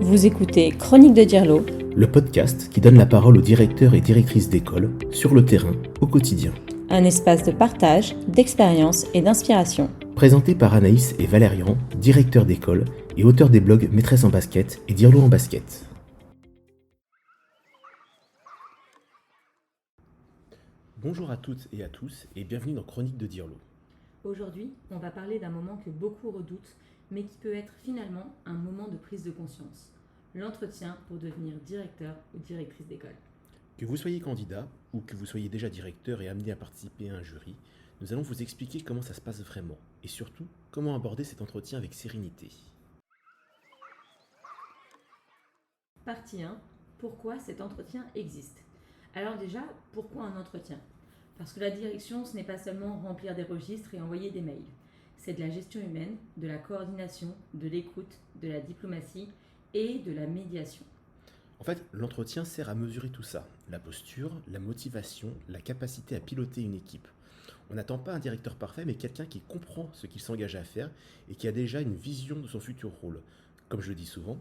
Vous écoutez Chronique de Dirlo, le podcast qui donne la parole aux directeurs et directrices d'école, sur le terrain, au quotidien. un espace de partage, d'expérience et d'inspiration. Présenté par Anaïs et Valérian, directeurs d'école et auteurs des blogs Maîtresse en basket et Dirlo en basket. Bonjour à toutes et à tous et bienvenue dans Chronique de Dirlo. Aujourd'hui, on va parler d'un moment que beaucoup redoutent, mais qui peut être finalement un moment de prise de conscience. L'entretien pour devenir directeur ou directrice d'école. Que vous soyez candidat ou que vous soyez déjà directeur et amené à participer à un jury, nous allons vous expliquer comment ça se passe vraiment et surtout comment aborder cet entretien avec sérénité. Partie 1. Pourquoi cet entretien existe ? Alors déjà, pourquoi un entretien ? Parce que la direction, ce n'est pas seulement remplir des registres et envoyer des mails. C'est de la gestion humaine, de la coordination, de l'écoute, de la diplomatie et de la médiation. En fait, l'entretien sert à mesurer tout ça, la posture, la motivation, la capacité à piloter une équipe. On n'attend pas un directeur parfait, mais quelqu'un qui comprend ce qu'il s'engage à faire et qui a déjà une vision de son futur rôle. Comme je le dis souvent,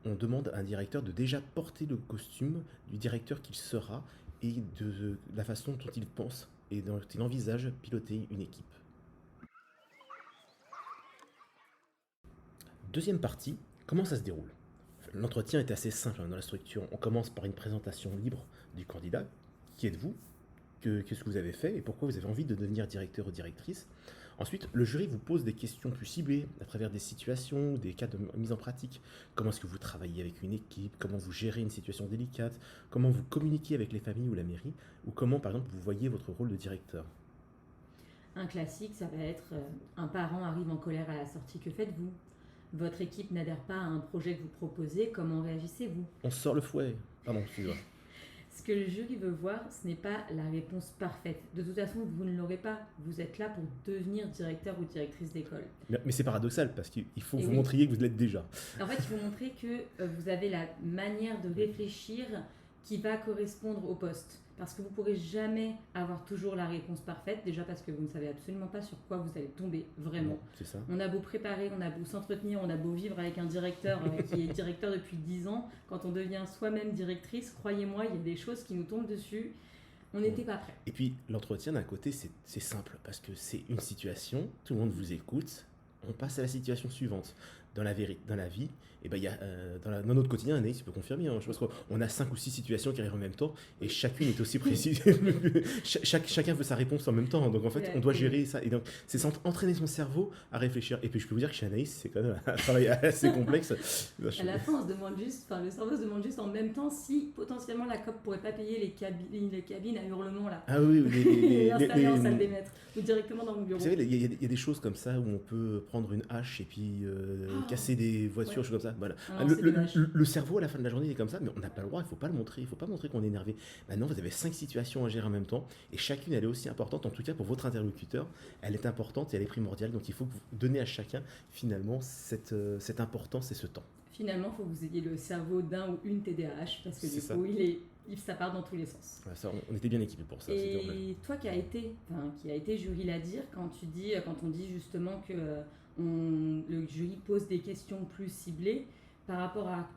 on demande à un directeur de déjà porter le costume du directeur qu'il sera et de la façon dont il pense et dont il envisage piloter une équipe. Deuxième partie, comment ça se déroule ? L'entretien est assez simple dans la structure. On commence par une présentation libre du candidat. Qui êtes-vous ? Qu'est-ce que vous avez fait et pourquoi vous avez envie de devenir directeur ou directrice ? Ensuite, le jury vous pose des questions plus ciblées à travers des situations, des cas de mise en pratique. Comment est-ce que vous travaillez avec une équipe ? Comment vous gérez une situation délicate ? Comment vous communiquez avec les familles ou la mairie ? Ou comment, par exemple, vous voyez votre rôle de directeur ? Un classique, ça va être un parent arrive en colère à la sortie, que faites-vous ? Votre équipe n'adhère pas à un projet que vous proposez, comment réagissez-vous ? On sort le fouet. Pardon, excusez-moi. Ce que le jury veut voir, ce n'est pas la réponse parfaite. De toute façon, vous ne l'aurez pas. Vous êtes là pour devenir directeur ou directrice d'école. Mais c'est paradoxal parce qu'il faut que Et vous oui. montriez que vous l'êtes déjà. En fait, il faut montrer que vous avez la manière de réfléchir qui va correspondre au poste. Parce que vous ne pourrez jamais avoir toujours la réponse parfaite, déjà parce que vous ne savez absolument pas sur quoi vous allez tomber vraiment. C'est ça. On a beau préparer, on a beau s'entretenir, on a beau vivre avec un directeur qui est directeur depuis 10 ans. Quand on devient soi-même directrice, croyez-moi, il y a des choses qui nous tombent dessus. On n'était pas prêts. Et puis l'entretien d'un côté c'est simple parce que c'est une situation, tout le monde vous écoute, on passe à la situation suivante. Dans la vie, et ben, dans notre quotidien, Anaïs, tu peux confirmer, je pense qu'on a 5 ou 6 situations qui arrivent en même temps et chacune est aussi précise. Chacun veut sa réponse en même temps, donc en fait on doit gérer ça. Et donc c'est entraîner son cerveau à réfléchir. Et puis je peux vous dire que chez Anaïs, c'est quand même un travail assez complexe. À la fin, le cerveau se demande juste en même temps si potentiellement la COP pourrait pas payer les cabines à hurlement là. Ah oui, et installer en salle des maîtres ou directement dans mon bureau. Vous savez, il y a des choses comme ça où on peut prendre une hache et puis casser des voitures, choses comme ça. Voilà. Ah non, Le cerveau à la fin de la journée il est comme ça, mais on n'a pas le droit, il ne faut pas le montrer, il ne faut pas montrer qu'on est énervé. Maintenant, vous avez 5 situations à gérer en même temps et chacune elle est aussi importante, en tout cas pour votre interlocuteur, elle est importante et elle est primordiale, donc il faut que vous donnez à chacun finalement cette importance et ce temps. Finalement, il faut que vous ayez le cerveau d'un ou une TDAH parce que du coup, ça part dans tous les sens. Ouais, ça, on était bien équipés pour ça. Et toi qui a été jury la dire, quand on dit justement que le jury pose des questions plus ciblées par rapport à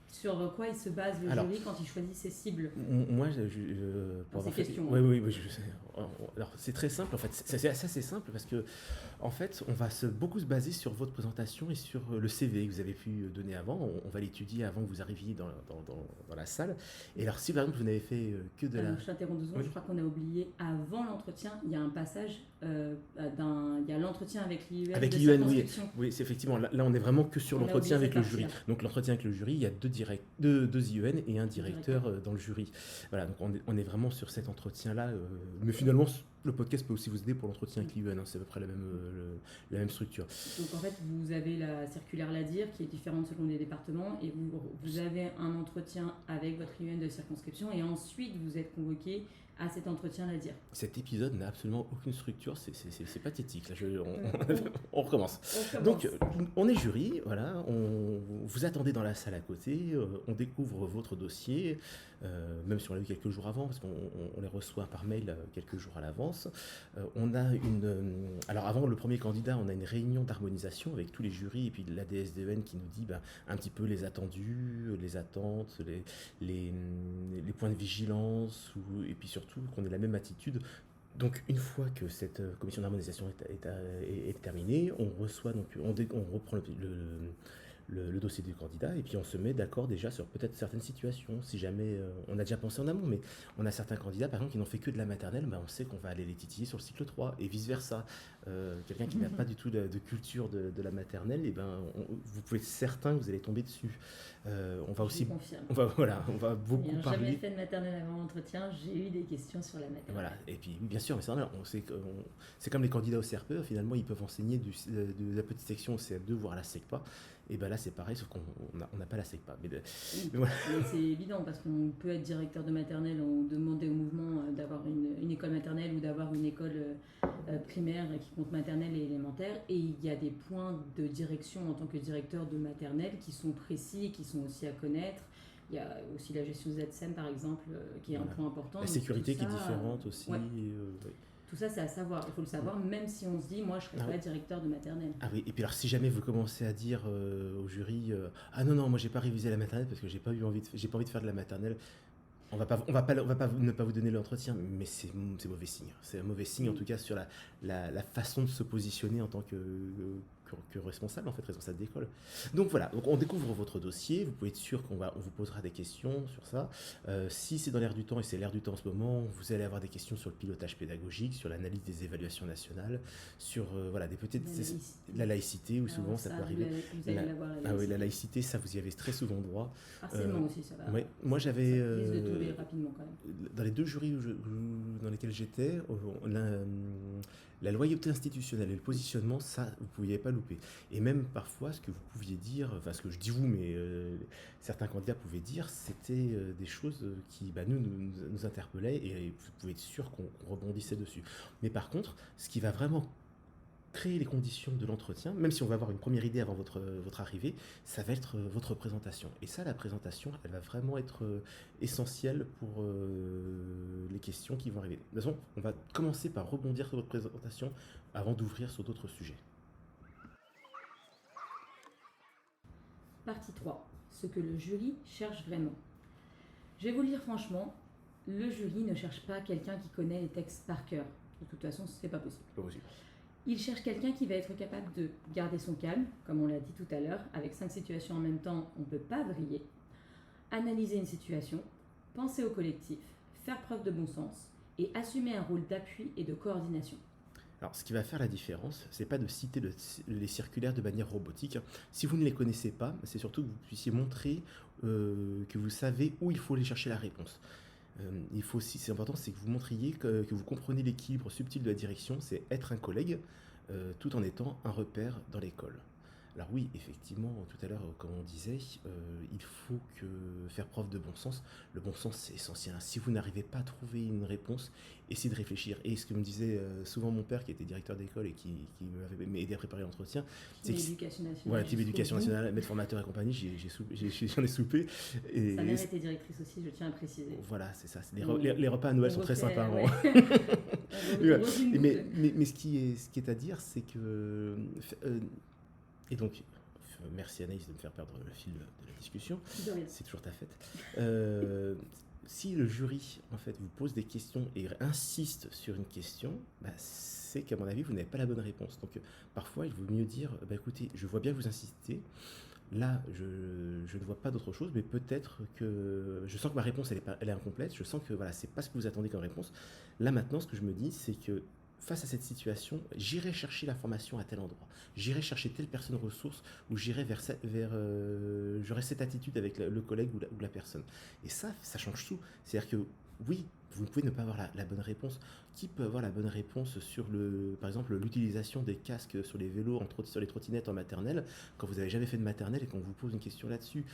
sur quoi il se base le jury quand il choisit ses cibles. Moi, pour ces questions. Oui, je sais. Alors, c'est très simple en fait. C'est assez simple parce que en fait, on va beaucoup se baser sur votre présentation et sur le CV que vous avez pu donner avant. On va l'étudier avant que vous arriviez dans la salle. Et alors, si par exemple vous n'avez fait que de Je t'interromps 2 secondes. Je crois qu'on a oublié avant l'entretien, il y a un passage il y a l'entretien avec l'IUN. Avec l'IUN, oui, c'est effectivement. Là, on est vraiment que sur l'entretien avec le jury. Donc l'entretien avec le jury, il y a deux IUN et un directeur dans le jury. Voilà, donc on est vraiment sur cet entretien-là. Mais finalement, le podcast peut aussi vous aider pour l'entretien avec l'IUN. C'est à peu près la même structure. Donc en fait, vous avez la circulaire LADIR qui est différente selon les départements et vous avez un entretien avec votre IUN de circonscription et ensuite vous êtes convoqué à cet entretien LADIR. Cet épisode n'a absolument aucune structure, c'est pathétique. Là, on recommence. Donc, on est jury, voilà, vous attendez dans la salle à côté, on découvre votre dossier, même si on l'a eu quelques jours avant, parce qu'on les reçoit par mail quelques jours à l'avance. Alors avant le premier candidat, on a une réunion d'harmonisation avec tous les jurys et puis l'ADSDEN qui nous dit un petit peu les attendus, les attentes, les points de vigilance, et puis surtout qu'on ait la même attitude. Donc une fois que cette commission d'harmonisation est terminée, on reçoit on reprend le dossier du candidat et puis on se met d'accord déjà sur peut-être certaines situations. Si jamais on a déjà pensé en amont, mais on a certains candidats par exemple qui n'ont fait que de la maternelle, on sait qu'on va aller les titiller sur le cycle 3 et vice versa. Quelqu'un qui n'a pas du tout de culture de la maternelle, vous pouvez être certain que vous allez tomber dessus. On va aussi, on va beaucoup N'ayant parler. jamais fait de maternelle avant l'entretien, j'ai eu des questions sur la maternelle. Voilà, et puis bien sûr, mais c'est normal, c'est comme les candidats au CRPE, finalement ils peuvent enseigner de la petite section au CF2 voire à la SECPA, et là c'est pareil, sauf qu'on n'a pas la SECPA. Mais c'est évident, parce qu'on peut être directeur de maternelle ou demander au mouvement d'avoir une école maternelle ou d'avoir une école primaire qui compte maternelle et élémentaire, et il y a des points de direction en tant que directeur de maternelle qui sont précis, qui sont aussi à connaître. Il y a aussi la gestion ZSEM par exemple, qui est un point important. La sécurité qui est différente aussi. Ouais. Oui. Tout ça, c'est à savoir. Il faut le savoir, même si on se dit, moi, je ne serais pas directeur de maternelle. Ah oui, et puis alors si jamais vous commencez à dire au jury, ah non, moi j'ai pas révisé la maternelle parce que j'ai pas envie de faire de la maternelle, on va pas ne pas vous donner l'entretien, mais c'est mauvais signe. C'est un mauvais signe en tout cas sur la façon de se positionner en tant que responsable, en fait, responsable d'école. Donc voilà, on découvre votre dossier, vous pouvez être sûr qu'on vous posera des questions sur ça. Si c'est dans l'air du temps, et c'est l'air du temps en ce moment, vous allez avoir des questions sur le pilotage pédagogique, sur l'analyse des évaluations nationales, sur des petites... La laïcité, où souvent ça peut arriver. Vous allez l'avoir, la laïcité. Oui, la laïcité, ça vous y avez très souvent droit. Harcèlement aussi, ça va. Ouais, moi j'avais... Ça risque de tomber rapidement quand même. Dans les 2 jurys dans lesquels j'étais, la loyauté institutionnelle et le positionnement, ça, vous ne pouviez pas louper. Et même parfois, ce que vous pouviez dire, enfin ce que je dis vous, mais certains candidats pouvaient dire, c'était des choses qui nous interpellaient et vous pouvez être sûr qu'on rebondissait dessus. Mais par contre, ce qui va vraiment créer les conditions de l'entretien, même si on va avoir une première idée avant votre arrivée, ça va être votre présentation. Et ça, la présentation, elle va vraiment être essentielle pour les questions qui vont arriver. De toute façon, on va commencer par rebondir sur votre présentation avant d'ouvrir sur d'autres sujets. Partie 3. Ce que le jury cherche vraiment. Je vais vous le dire franchement, le jury ne cherche pas quelqu'un qui connaît les textes par cœur. De toute façon, ce n'est pas possible. Pas possible. Il cherche quelqu'un qui va être capable de garder son calme, comme on l'a dit tout à l'heure, avec 5 situations en même temps, on ne peut pas vriller, analyser une situation, penser au collectif, faire preuve de bon sens et assumer un rôle d'appui et de coordination. Alors, ce qui va faire la différence, c'est pas de citer les circulaires de manière robotique. Si vous ne les connaissez pas, c'est surtout que vous puissiez montrer que vous savez où il faut aller chercher la réponse. C'est important, c'est que vous montriez que vous comprenez l'équilibre subtil de la direction, c'est être un collègue tout en étant un repère dans l'école. Alors oui, effectivement, tout à l'heure, comme on disait, il faut faire preuve de bon sens. Le bon sens, c'est essentiel. Si vous n'arrivez pas à trouver une réponse, essayez de réfléchir. Et ce que me disait souvent mon père, qui était directeur d'école et qui m'avait aidé à préparer l'entretien, c'est l'éducation nationale. Voilà, type éducation nationale, maître formateur et compagnie, j'en ai soupé. Et sa mère était directrice aussi, je tiens à préciser. Voilà, c'est ça. Les repas à Noël sont très sympas. Ouais. Mais ce qui est à dire, c'est que... et donc, merci Anaïs de me faire perdre le fil de la discussion. C'est toujours ta fête. Si le jury, en fait, vous pose des questions et insiste sur une question, c'est qu'à mon avis, vous n'avez pas la bonne réponse. Donc, parfois, il vaut mieux dire, écoutez, je vois bien que vous insistez. Là, je ne vois pas d'autre chose, mais peut-être que je sens que ma réponse, elle est incomplète. Je sens que c'est pas ce que vous attendez comme réponse. Là, maintenant, ce que je me dis, c'est que face à cette situation, j'irai chercher l'information à tel endroit, j'irai chercher telle personne ressource, ou j'irai j'aurai cette attitude avec le collègue ou la personne. Et ça change tout. C'est-à-dire que oui, vous pouvez ne pas avoir la bonne réponse. Qui peut avoir la bonne réponse sur par exemple, l'utilisation des casques sur les vélos, sur les trottinettes en maternelle, quand vous n'avez jamais fait de maternelle et qu'on vous pose une question là-dessus?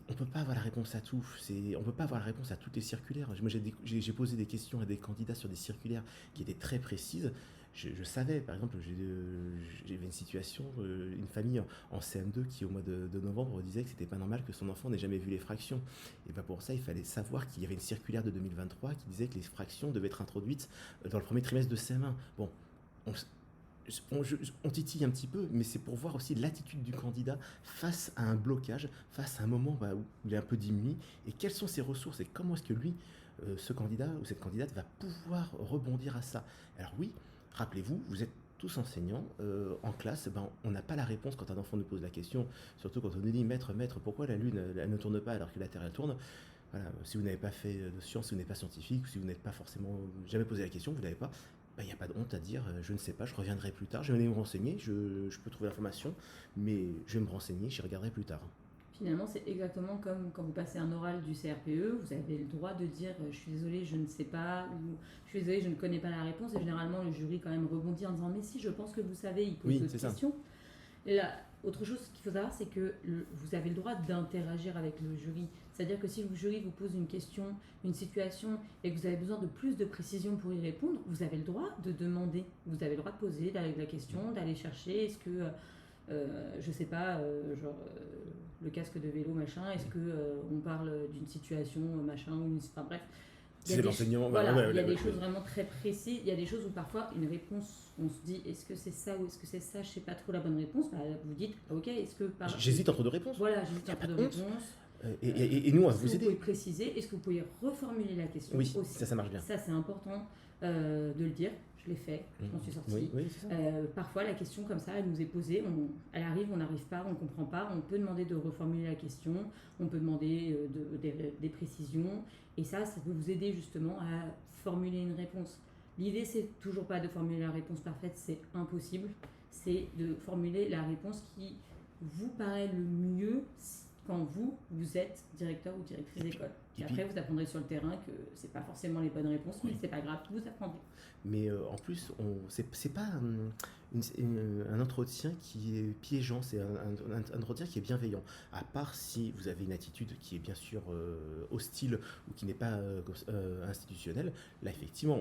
On ne peut pas avoir la réponse à tout. On ne peut pas avoir la réponse à toutes les circulaires. Moi, j'ai posé des questions à des candidats sur des circulaires qui étaient très précises. je savais, par exemple, j'avais une situation, une famille en CM2 qui, au mois de novembre, disait que c'était pas normal que son enfant n'ait jamais vu les fractions. Et ben pour ça, il fallait savoir qu'il y avait une circulaire de 2023 qui disait que les fractions devaient être introduites dans le premier trimestre de CM1. Bon, on, on titille un petit peu, mais c'est pour voir aussi l'attitude du candidat face à un blocage, face à un moment où il est un peu diminué, et quelles sont ses ressources, et comment est-ce que lui, ce candidat ou cette candidate va pouvoir rebondir à ça. Alors oui, rappelez-vous, vous êtes tous enseignants, en classe, on n'a pas la réponse quand un enfant nous pose la question, surtout quand on nous dit maître, pourquoi la Lune elle ne tourne pas alors que la Terre elle tourne. Voilà, si vous n'avez pas fait de sciences, si vous n'êtes pas scientifique, si vous n'êtes pas forcément jamais posé la question, vous n'avez pas, il n'y a pas de honte à dire je ne sais pas, je reviendrai plus tard, je vais aller me renseigner, je peux trouver l'information, mais je vais me renseigner, j'y regarderai plus tard. Finalement, c'est exactement comme quand vous passez un oral du CRPE, vous avez le droit de dire je suis désolé, je ne sais pas, ou je suis désolé, je ne connais pas la réponse, et généralement le jury quand même rebondit en disant mais si, je pense que vous savez, il pose d'autres questions. Et là, autre chose qu'il faut savoir, c'est que vous avez le droit d'interagir avec le jury. C'est-à-dire que si le jury vous pose une question, une situation, et que vous avez besoin de plus de précision pour y répondre, vous avez le droit de demander. Vous avez le droit de poser la question, d'aller chercher, est-ce que, je sais pas, le casque de vélo, machin, est-ce que on parle d'une situation, machin, ou enfin bref. C'est l'enseignement. Voilà, il y a des choses vraiment très précises. Il y a des choses où parfois une réponse, on se dit est-ce que c'est ça ou est-ce que c'est ça, je sais pas trop la bonne réponse. Vous dites ok, est-ce que j'hésite entre deux réponses. Voilà, j'hésite entre deux réponses. Et nous, on va vous aider. Vous pouvez préciser. Est-ce que vous pouvez reformuler la question Oui, aussi. ça marche bien. Ça, c'est important de le dire. Je l'ai fait, je m'en suis sortie. Oui, c'est ça. Parfois, la question comme ça, elle nous est posée. Elle arrive, on n'arrive pas, on ne comprend pas. On peut demander de reformuler la question. On peut demander des précisions. Et ça peut vous aider justement à formuler une réponse. L'idée, c'est toujours pas de formuler la réponse parfaite, c'est impossible. C'est de formuler la réponse qui vous paraît le mieux quand vous êtes directeur ou directrice d'école. Et après, vous apprendrez sur le terrain que c'est pas forcément les bonnes réponses, mais c'est pas grave, vous apprendrez. Mais en plus, c'est pas un entretien qui est piégeant, c'est un entretien qui est bienveillant. À part si vous avez une attitude qui est bien sûr hostile ou qui n'est pas institutionnelle, là effectivement,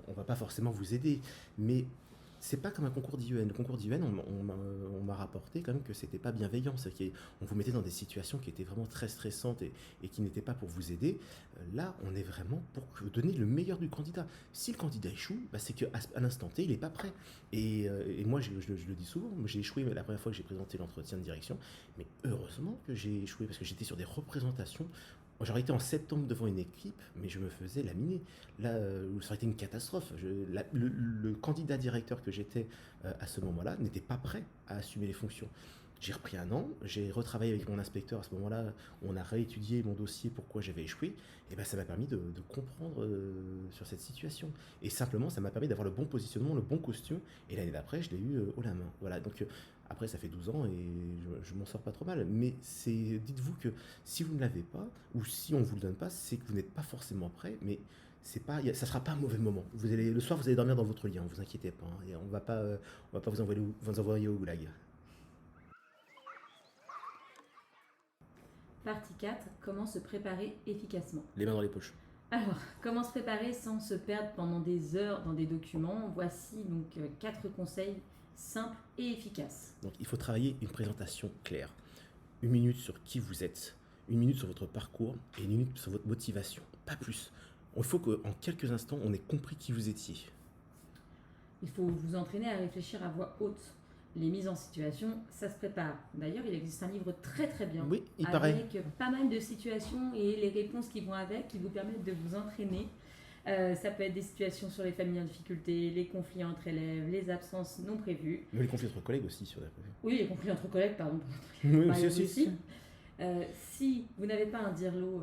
on va pas forcément vous aider. Mais c'est pas comme un concours d'IEN. Le concours d'IEN, on m'a rapporté quand même que c'était pas bienveillant. C'est-à-dire qu'on vous mettait dans des situations qui étaient vraiment très stressantes et qui n'étaient pas pour vous aider. Là, on est vraiment pour vous donner le meilleur du candidat. Si le candidat échoue, c'est qu'à l'instant T, il n'est pas prêt. Et moi, je le dis souvent, j'ai échoué la première fois que j'ai présenté l'entretien de direction. Mais heureusement que j'ai échoué parce que j'étais sur des représentations. J'aurais été en septembre devant une équipe, mais je me faisais laminer. Là, ça aurait été une catastrophe. Le candidat directeur que j'étais à ce moment-là n'était pas prêt à assumer les fonctions. J'ai repris un an, j'ai retravaillé avec mon inspecteur à ce moment-là, on a réétudié mon dossier, pourquoi j'avais échoué, et ben ça m'a permis de comprendre sur cette situation. Et simplement, ça m'a permis d'avoir le bon positionnement, le bon costume, et l'année d'après, je l'ai eu haut la main. Voilà, donc après, ça fait 12 ans et je m'en sors pas trop mal. Mais dites-vous que si vous ne l'avez pas, ou si on ne vous le donne pas, c'est que vous n'êtes pas forcément prêt, mais ça sera pas un mauvais moment. Le soir, vous allez dormir dans votre lit, ne vous inquiétez pas. Et on va pas vous envoyer au goulag. Partie 4, comment se préparer efficacement. Les mains dans les poches. Alors, comment se préparer sans se perdre pendant des heures dans des documents? Voici donc 4 conseils simples et efficaces. Donc, il faut travailler une présentation claire. 1 minute sur qui vous êtes, 1 minute sur votre parcours et 1 minute sur votre motivation. Pas plus. Il faut qu'en quelques instants, on ait compris qui vous étiez. Il faut vous entraîner à réfléchir à voix haute. Les mises en situation, ça se prépare. D'ailleurs, il existe un livre très très bien avec pas mal de situations et les réponses qui vont avec, qui vous permettent de vous entraîner. Ça peut être des situations sur les familles en difficulté, les conflits entre élèves, les absences non prévues. Mais les conflits entre collègues aussi, sur la prévue. Oui, les conflits entre collègues, pardon. Oui, aussi. Si vous n'avez pas un dirlo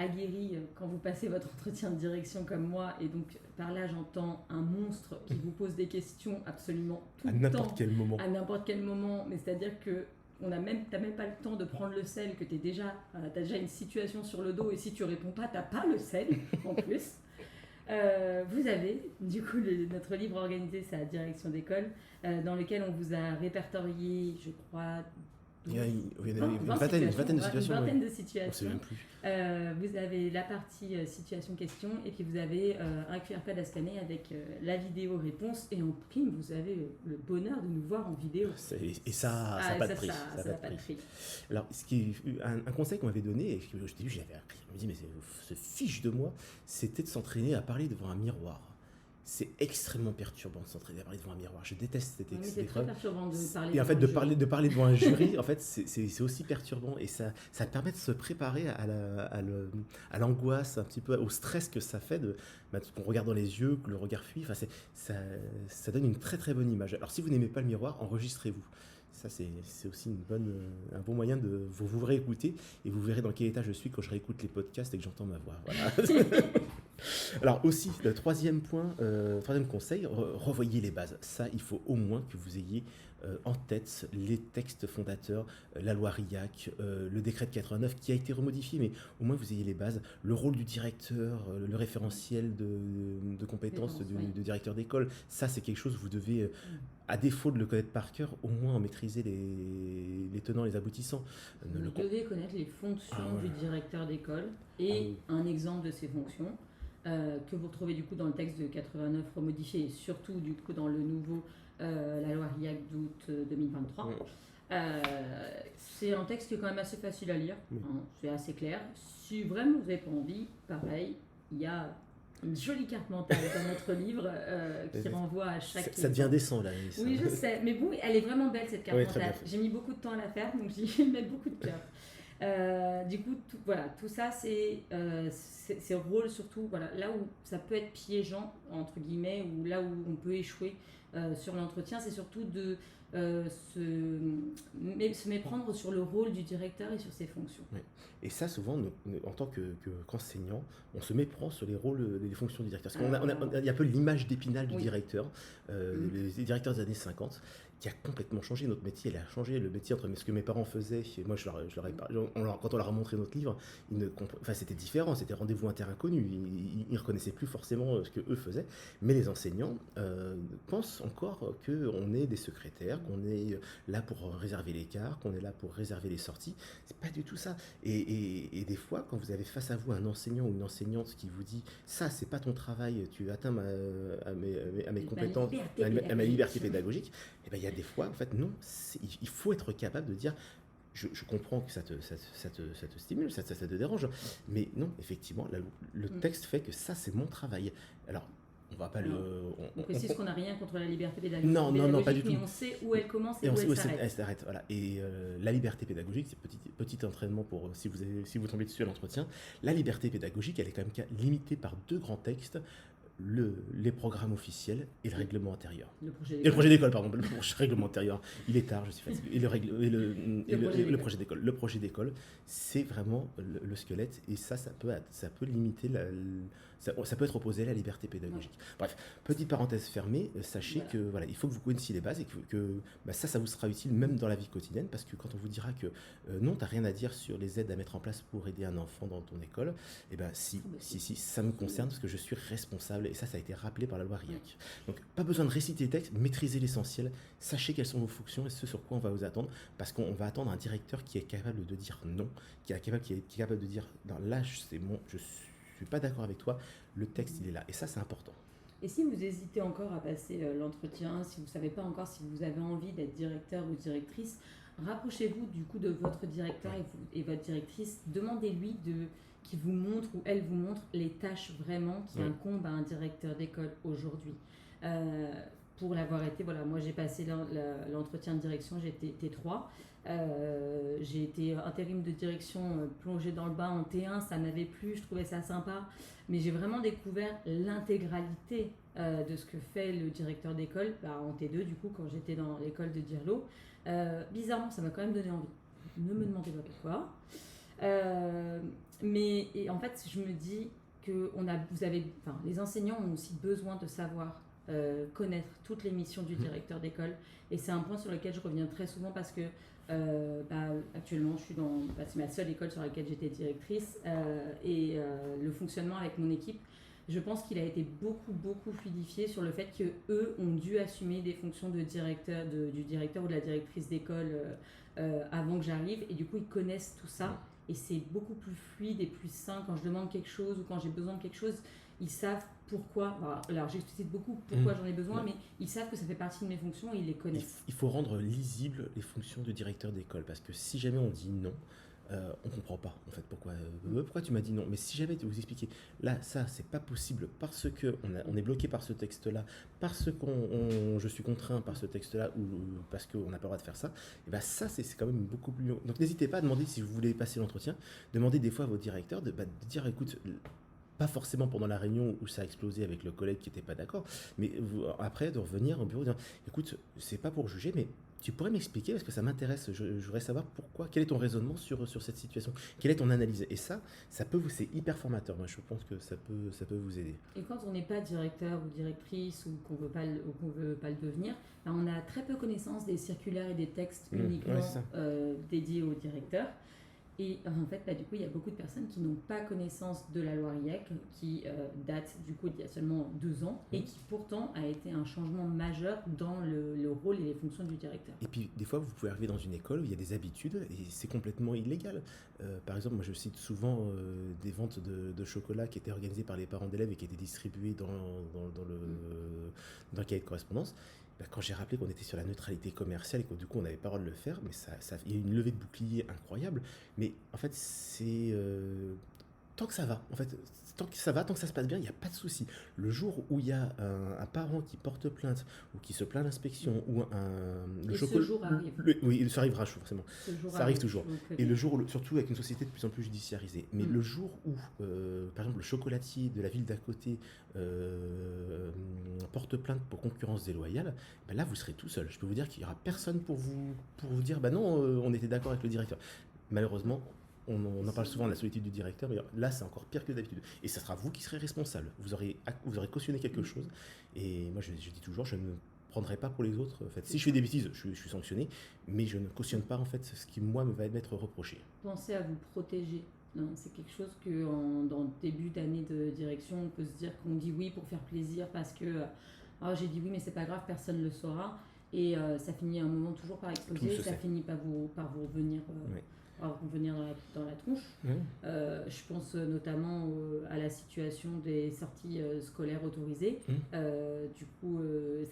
aguerri quand vous passez votre entretien de direction comme moi, et donc par là j'entends un monstre qui vous pose des questions absolument tout le temps. À n'importe quel moment, mais c'est-à-dire que t'as même pas le temps de prendre le sel, que t'as déjà une situation sur le dos, et si tu réponds pas, t'as pas le sel en plus. Vous avez du coup notre livre organisé, c'est la direction d'école, dans lequel on vous a répertorié, je crois, Il y a une situations, vingtaine de situations. Une vingtaine de On ne sait situations. même plus. Vous avez la partie situation-question et puis vous avez un QR code à scanner avec la vidéo réponse et en prime, vous avez le bonheur de nous voir en vidéo. Et ça n'a pas de prix. Ça n'a pas de prix. Alors, un conseil qu'on m'avait donné, et que au début j'avais appris, je me dis, mais ce fiche de moi, c'était de s'entraîner à parler devant un miroir. C'est extrêmement perturbant de s'entraîner à parler devant un miroir. Je déteste cette C'est très perturbant de parler et en fait, devant de parler devant un jury, en fait, c'est aussi perturbant. Et ça permet de se préparer à l'angoisse, un petit peu au stress que ça fait, qu'on regarde dans les yeux, que le regard fuit. Enfin, ça donne une très très bonne image. Alors, si vous n'aimez pas le miroir, enregistrez-vous. Ça, c'est aussi un bon moyen de vous réécouter. Et vous verrez dans quel état je suis quand je réécoute les podcasts et que j'entends ma voix. Voilà. Alors aussi, le troisième conseil, revoyez les bases. Ça, il faut au moins que vous ayez en tête les textes fondateurs, la loi RIAC, le décret de 89 qui a été remodifié, mais au moins vous ayez les bases, le rôle du directeur, le référentiel de compétences de directeur d'école. Ça, c'est quelque chose que vous devez, à défaut de le connaître par cœur, au moins en maîtriser les tenants et les aboutissants. Vous devez connaître les fonctions du directeur d'école et un exemple de ces fonctions. Que vous retrouvez du coup dans le texte de 89 remodifié et surtout du coup dans le nouveau la loi RIAC d'août 2023. C'est un texte qui est quand même assez facile à lire, c'est assez clair. Si vraiment vous n'avez pas envie, pareil, il y a une jolie carte mentale dans notre livre qui renvoie à chaque... Ça devient décent là. Oui, je sais, mais bon, elle est vraiment belle cette carte mentale. J'ai mis beaucoup de temps à la faire, donc j'y mets beaucoup de cœur. Du coup, tout ça, c'est rôle surtout, là où ça peut être piégeant, entre guillemets, ou là où on peut échouer sur l'entretien, c'est surtout de se méprendre sur le rôle du directeur et sur ses fonctions. Oui. Et ça, souvent, en tant qu'enseignant, on se méprend sur les rôles, les fonctions du directeur. Parce qu'il y a un peu l'image d'Épinal du directeur, les directeurs des années 50, qui a complètement changé. Notre métier, il a changé. Le métier entre ce que mes parents faisaient, et moi, quand on leur a montré notre livre, c'était différent. C'était rendez-vous inter-inconnu. Ils ne reconnaissaient plus forcément ce qu'eux faisaient. Mais les enseignants pensent encore qu'on est des secrétaires, qu'on est là pour réserver les cars, qu'on est là pour réserver les sorties. C'est pas du tout ça. Et des fois, quand vous avez face à vous un enseignant ou une enseignante qui vous dit « ça, c'est pas ton travail, tu atteins à mes compétences, à ma liberté pédagogique », et bien, il y a des fois, en fait, non, il faut être capable de dire je comprends que ça te stimule, ça te dérange, mais non, effectivement, le texte fait que ça, c'est mon travail. Alors, on va pas on précise qu'on n'a rien contre la liberté pédagogique. Non, pas du tout. Mais on sait où elle commence et où elle s'arrête. Elle s'arrête, voilà. Et la liberté pédagogique, c'est petit entraînement pour si vous tombez dessus à l'entretien. La liberté pédagogique, elle est quand même limitée par deux grands textes. Les programmes officiels et le règlement intérieur. Le projet d'école, pardon. Le règlement intérieur. Il est tard, je suis fatigué. Et le projet d'école. Le projet d'école, c'est vraiment le squelette. Et ça peut limiter ça peut être opposé à la liberté pédagogique. Ouais. Bref, petite parenthèse fermée, sachez que il faut que vous connaissiez les bases et que ça vous sera utile même dans la vie quotidienne, parce que quand on vous dira que non, tu n'as rien à dire sur les aides à mettre en place pour aider un enfant dans ton école, et si, ça me concerne parce que je suis responsable et ça a été rappelé par la loi RIAC. Donc, pas besoin de réciter les textes, maîtrisez l'essentiel, sachez quelles sont vos fonctions et ce sur quoi on va vous attendre, parce qu'on va attendre un directeur qui est capable de dire non, qui est capable de dire non, là, c'est bon, je suis pas d'accord avec toi, le texte il est là, et ça c'est important. Et si vous hésitez encore à passer l'entretien, si vous ne savez pas encore si vous avez envie d'être directeur ou directrice, rapprochez-vous du coup de votre directeur et votre directrice, demandez-lui qu'il vous montre ou elle vous montre les tâches vraiment qui incombent à un directeur d'école aujourd'hui. Pour l'avoir été, moi j'ai passé l'entretien de direction, j'ai été T3. J'ai été intérim de direction plongée dans le bain en T1, ça m'avait plu, je trouvais ça sympa, mais j'ai vraiment découvert l'intégralité de ce que fait le directeur d'école en T2 du coup quand j'étais dans l'école de Dirlo. Bizarrement ça m'a quand même donné envie, ne me demandez pas pourquoi, mais en fait je me dis que les enseignants ont aussi besoin de savoir connaître toutes les missions du directeur d'école, et c'est un point sur lequel je reviens très souvent parce que actuellement je suis c'est ma seule école sur laquelle j'étais directrice, et le fonctionnement avec mon équipe Je pense qu'il a été beaucoup fluidifié sur le fait qu'eux ont dû assumer des fonctions de directeur, du directeur ou de la directrice d'école avant que j'arrive. Et du coup, ils connaissent tout ça. Et c'est beaucoup plus fluide et plus sain quand je demande quelque chose ou quand j'ai besoin de quelque chose. Ils savent pourquoi. Alors, j'explicite beaucoup pourquoi j'en ai besoin, mais ils savent que ça fait partie de mes fonctions et ils les connaissent. Il faut rendre lisibles les fonctions de directeur d'école, parce que si jamais on dit non, on comprend pas en fait pourquoi tu m'as dit non. Mais si jamais tu vous expliquer, là ça c'est pas possible parce que on est bloqué par ce texte-là, parce que je suis contraint par ce texte-là ou parce qu'on n'a pas le droit de faire ça, et ben ça c'est quand même beaucoup plus long. Donc n'hésitez pas à demander si vous voulez passer l'entretien, demandez des fois à vos directeurs de dire écoute. Pas forcément pendant la réunion où ça a explosé avec le collègue qui n'était pas d'accord, mais après de revenir au bureau et dire écoute, c'est pas pour juger, mais tu pourrais m'expliquer parce que ça m'intéresse, je voudrais savoir pourquoi, quel est ton raisonnement sur cette situation, quelle est ton analyse. Et ça peut vous, c'est hyper formateur, moi je pense que ça peut vous aider. Et quand on n'est pas directeur ou directrice ou qu'on veut pas le devenir, ben on a très peu connaissance des circulaires et des textes uniquement dédiés au directeur. Et en fait, du coup, il y a beaucoup de personnes qui n'ont pas connaissance de la loi RIEC, qui date du coup d'il y a seulement 2 ans, et qui pourtant a été un changement majeur dans le rôle et les fonctions du directeur. Et puis, des fois, vous pouvez arriver dans une école où il y a des habitudes, et c'est complètement illégal. Par exemple, moi, je cite souvent des ventes de chocolat qui étaient organisées par les parents d'élèves et qui étaient distribuées dans le cahier de correspondance. Quand j'ai rappelé qu'on était sur la neutralité commerciale et que du coup on n'avait pas le droit de le faire, mais il y a une levée de bouclier incroyable. Mais en fait, c'est tant que ça va, tant que ça se passe bien, il n'y a pas de souci. Le jour où il y a un parent qui porte plainte ou qui se plaint d'inspection ou ce jour arrive. Oui, ça arrivera forcément. Ça arrive toujours. Et le jour, surtout avec une société de plus en plus judiciarisée. Mais le jour où, par exemple, le chocolatier de la ville d'à côté porte plainte pour concurrence déloyale, ben là, vous serez tout seul. Je peux vous dire qu'il n'y aura personne pour vous dire, bah non, on était d'accord avec le directeur. Malheureusement, on en parle souvent de la solitude du directeur, mais là c'est encore pire que d'habitude. Et ça sera vous qui serez responsable. Vous aurez cautionné quelque chose. Et moi je dis toujours, je ne prendrai pas pour les autres. En fait, si je fais des bêtises, je suis sanctionné, mais je ne cautionne pas en fait ce qui moi me va m'être reproché. Pensez à vous protéger. C'est quelque chose que dans le début d'année de direction, on peut se dire qu'on dit oui pour faire plaisir parce que j'ai dit oui mais c'est pas grave, personne ne le saura. Et ça finit à un moment toujours par exploser, ça finit par vous revenir. Revenir dans la tronche. Je pense notamment à la situation des sorties scolaires autorisées. Du coup,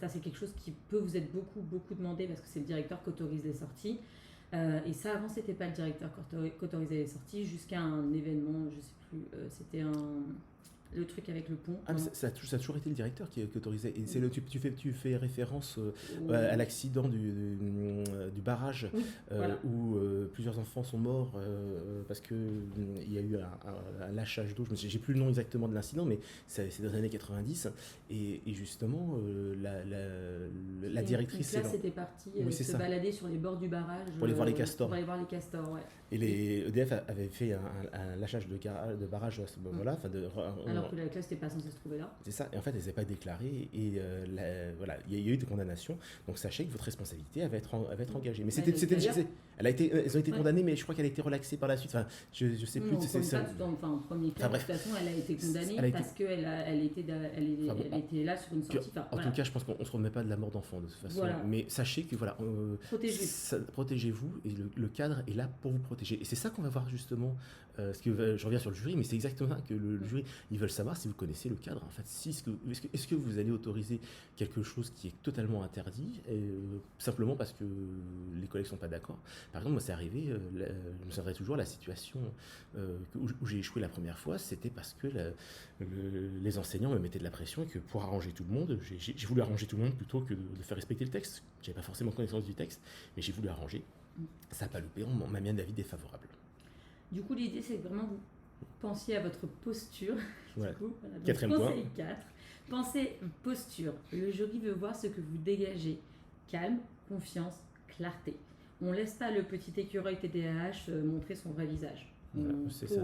ça c'est quelque chose qui peut vous être beaucoup demandé parce que c'est le directeur qui autorise les sorties. Et ça, avant, c'était pas le directeur qui autorisait les sorties jusqu'à un événement, je sais plus, c'était le truc avec le pont. Ça a toujours été le directeur qui autorisait. Et c'est tu fais référence à l'accident du barrage où plusieurs enfants sont morts parce qu'il y a eu un lâchage d'eau. J'ai plus le nom exactement de l'incident, mais c'est dans les années 90. Et justement, la directrice... Donc là, c'était parti se balader sur les bords du barrage. Pour aller voir les castors. Ouais. Et les EDF avaient fait un lâchage de barrage à ce moment-là. Alors que la classe n'était pas censée se trouver là. C'est ça, et en fait, elles n'avaient pas déclaré, et il y a eu des condamnations, donc sachez que votre responsabilité va être engagée. Mais elles ont été condamnées, mais je crois qu'elle a été relaxée par la suite. Enfin, je sais plus. En premier cas, de toute façon, elle a été condamnée parce qu'elle était là sur une sortie. En tout cas, je pense qu'on ne se remet pas de la mort d'enfant de toute façon. Voilà. Mais sachez que protégez-vous, et le cadre est là pour vous protéger. Et c'est ça qu'on va voir justement. Je reviens sur le jury, mais c'est exactement ça que le jury, ils veulent savoir si vous connaissez le cadre. En fait, est-ce que vous allez autoriser quelque chose qui est totalement interdit, simplement parce que les collègues ne sont pas d'accord. Par exemple, moi, c'est arrivé, je me souviendrai toujours, la situation où j'ai échoué la première fois, c'était parce que les enseignants me mettaient de la pression et que pour arranger tout le monde, j'ai voulu arranger tout le monde plutôt que de faire respecter le texte. Je n'avais pas forcément connaissance du texte, mais j'ai voulu arranger. Ça n'a pas loupé, on m'a mis un avis défavorable. Du coup, l'idée, c'est que vraiment vous pensiez à votre posture. Ouais. Quatrième point. Conseil 4. Pensez posture. Le jury veut voir ce que vous dégagez. Calme, confiance, clarté. On ne laisse pas le petit écureuil TDAH montrer son vrai visage. C'est ça.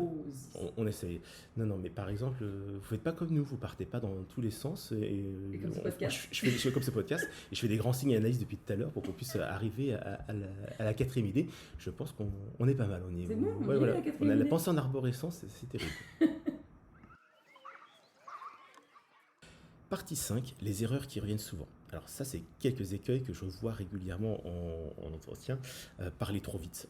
On essaye. Non, mais par exemple, vous faites pas comme nous, vous partez pas dans tous les sens. Et comme ce podcast. Je fais comme ce podcast, et je fais des grands signes et analyses depuis tout à l'heure pour qu'on puisse arriver à la quatrième idée. Je pense qu'on est pas mal au niveau. C'est bon, on a la pensée en arborescence, c'est terrible. Partie 5, les erreurs qui reviennent souvent. Alors ça, c'est quelques écueils que je vois régulièrement en entretien. Parler trop vite.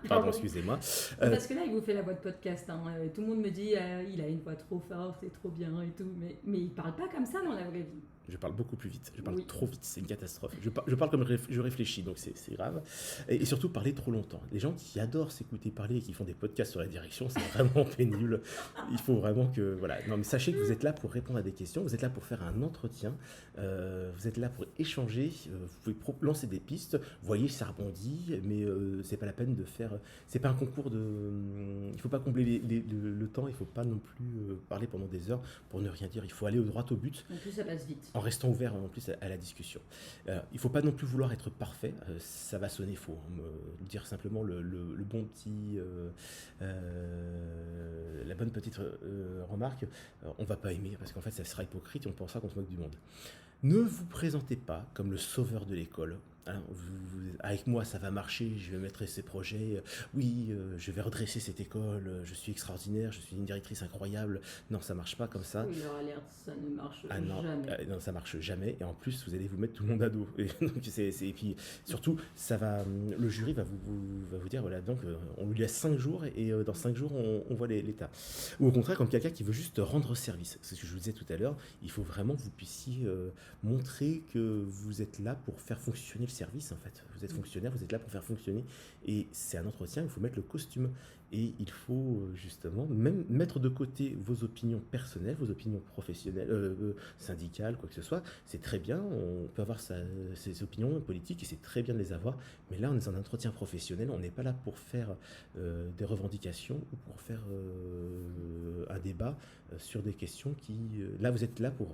Pardon, excusez-moi. Parce que là, il vous fait la voix de podcast. Tout le monde me dit il a une voix trop forte et trop bien et tout. Mais il parle pas comme ça dans la vraie vie. Je parle beaucoup plus vite, je parle Oui. trop vite, c'est une catastrophe. Je parle comme je réfléchis, donc c'est grave. Et surtout parler trop longtemps. Les gens qui adorent s'écouter parler et qui font des podcasts sur la direction, c'est vraiment pénible. Il faut vraiment que... Voilà. Non, mais sachez que vous êtes là pour répondre à des questions, vous êtes là pour faire un entretien, vous êtes là pour échanger, vous pouvez lancer des pistes, voyez ça rebondit, mais c'est pas la peine de faire... C'est pas un concours de... Il faut pas combler le temps, il faut pas non plus parler pendant des heures pour ne rien dire. Il faut aller droit au but. En plus, ça passe vite. En restant ouvert en plus à la discussion. Il ne faut pas non plus vouloir être parfait, ça va sonner faux. Dire simplement le bon petit, la bonne petite remarque, on ne va pas aimer parce qu'en fait ça sera hypocrite et on pensera qu'on se moque du monde. Ne vous présentez pas comme le sauveur de l'école. Hein, avec moi ça va marcher, je vais mettre ces projets, oui, je vais redresser cette école, je suis extraordinaire, je suis une directrice incroyable. Non, ça marche pas comme ça. Oui, leur alerte, ça ne marche Non, jamais. non, ça marche jamais. Et en plus, vous allez vous mettre tout le monde à dos. Et, donc, et puis surtout, le jury va vous dire voilà, donc on lui laisse 5 jours et dans 5 jours on voit l'état. Ou au contraire, comme quelqu'un qui veut juste rendre service. C'est ce que je vous disais tout à l'heure. Il faut vraiment que vous puissiez montrer que vous êtes là pour faire fonctionner le service en fait. Vous êtes fonctionnaire, vous êtes là pour faire fonctionner. Et c'est un entretien, il faut mettre le costume. Et il faut justement même mettre de côté vos opinions personnelles, vos opinions professionnelles, syndicales, quoi que ce soit. C'est très bien, on peut avoir ses opinions politiques et c'est très bien de les avoir. Mais là, on est dans un entretien professionnel, on n'est pas là pour faire des revendications ou pour faire un débat sur des questions qui... là, vous êtes là pour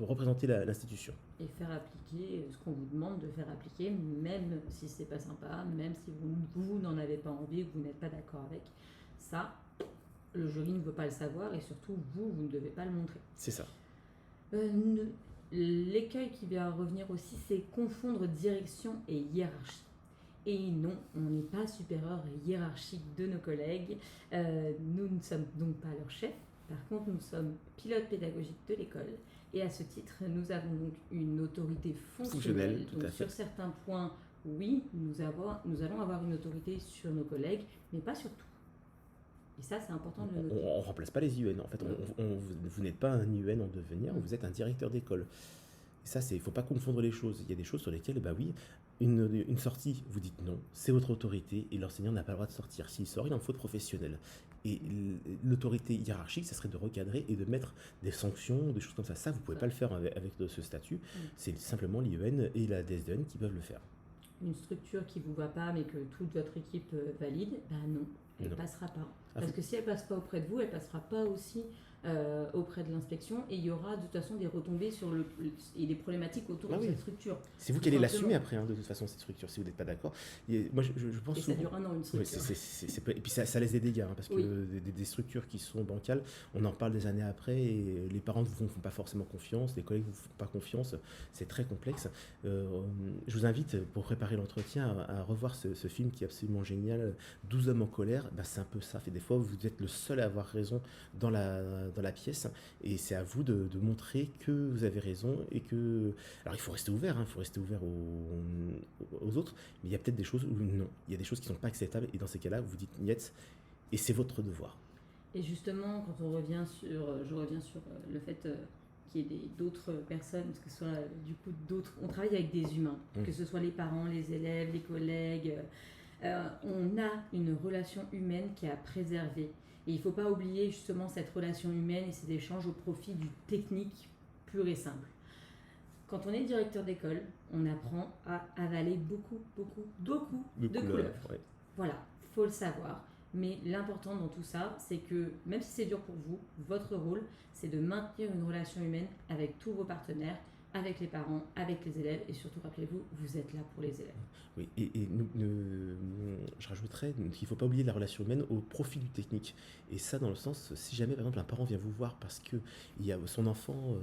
représenter l'institution. Et faire appliquer ce qu'on vous demande de faire appliquer, même si c'est pas sympa, même si vous n'en avez pas envie, que vous n'êtes pas d'accord avec. Ça, le jury ne veut pas le savoir et surtout vous ne devez pas le montrer. C'est ça. L'écueil qui va revenir aussi, c'est confondre direction et hiérarchie. Et non, on n'est pas supérieur hiérarchique de nos collègues. Nous ne sommes donc pas leurs chefs. Par contre, nous sommes pilotes pédagogiques de l'école. Et à ce titre, nous avons donc une autorité fonctionnelle. Tout à fait. Sur certains points, oui, nous allons avoir une autorité sur nos collègues, mais pas sur tout. Et ça, c'est important de le noter. On ne remplace pas les IUN. En fait, vous n'êtes pas un IUN en devenir, vous êtes un directeur d'école. Et ça, il ne faut pas confondre les choses. Il y a des choses sur lesquelles, bah oui, une sortie, vous dites non, c'est votre autorité et l'enseignant n'a pas le droit de sortir. S'il sort, il en faut de professionnel. Et l'autorité hiérarchique, ça serait de recadrer et de mettre des sanctions, des choses comme ça. Ça, vous ne pouvez pas le faire avec ce statut. C'est simplement l'IUN et la DSDN qui peuvent le faire. Une structure qui ne vous va pas, mais que toute votre équipe valide, ben non, elle ne passera pas. Parce que si elle ne passe pas auprès de vous, elle ne passera pas aussi auprès de l'inspection et il y aura de toute façon des retombées et des problématiques autour de cette structure. C'est vous qui allez l'assumer après, de toute façon, cette structure, si vous n'êtes pas d'accord. Moi, je pense et ça dure un an, une structure. Oui, et puis ça laisse des dégâts, parce que des structures qui sont bancales, on en parle des années après et les parents ne vous font pas forcément confiance, les collègues ne vous font pas confiance, c'est très complexe. Je vous invite, pour préparer l'entretien, à revoir ce film qui est absolument génial, 12 hommes en colère. C'est un peu ça. Des fois, vous êtes le seul à avoir raison dans la pièce et c'est à vous de montrer que vous avez raison et que... Alors, il faut rester ouvert, il faut rester ouvert aux autres, mais il y a peut-être des choses où non. Il y a des choses qui ne sont pas acceptables et dans ces cas-là, vous dites niet et c'est votre devoir. Et justement, quand je reviens sur le fait qu'il y ait d'autres personnes, que ce soit du coup d'autres... On travaille avec des humains, que ce soit les parents, les élèves, les collègues... on a une relation humaine qui est à préserver. Et il ne faut pas oublier justement cette relation humaine et ces échanges au profit du technique pur et simple. Quand on est directeur d'école, on apprend à avaler beaucoup de couleuvres. Ouais. Voilà, il faut le savoir. Mais l'important dans tout ça, c'est que même si c'est dur pour vous, votre rôle, c'est de maintenir une relation humaine avec tous vos partenaires, avec les parents, avec les élèves, et surtout, rappelez-vous, vous êtes là pour les élèves. Oui, je rajouterais qu'il ne faut pas oublier la relation humaine au profit du technique. Et ça, dans le sens, si jamais, par exemple, un parent vient vous voir parce que son enfant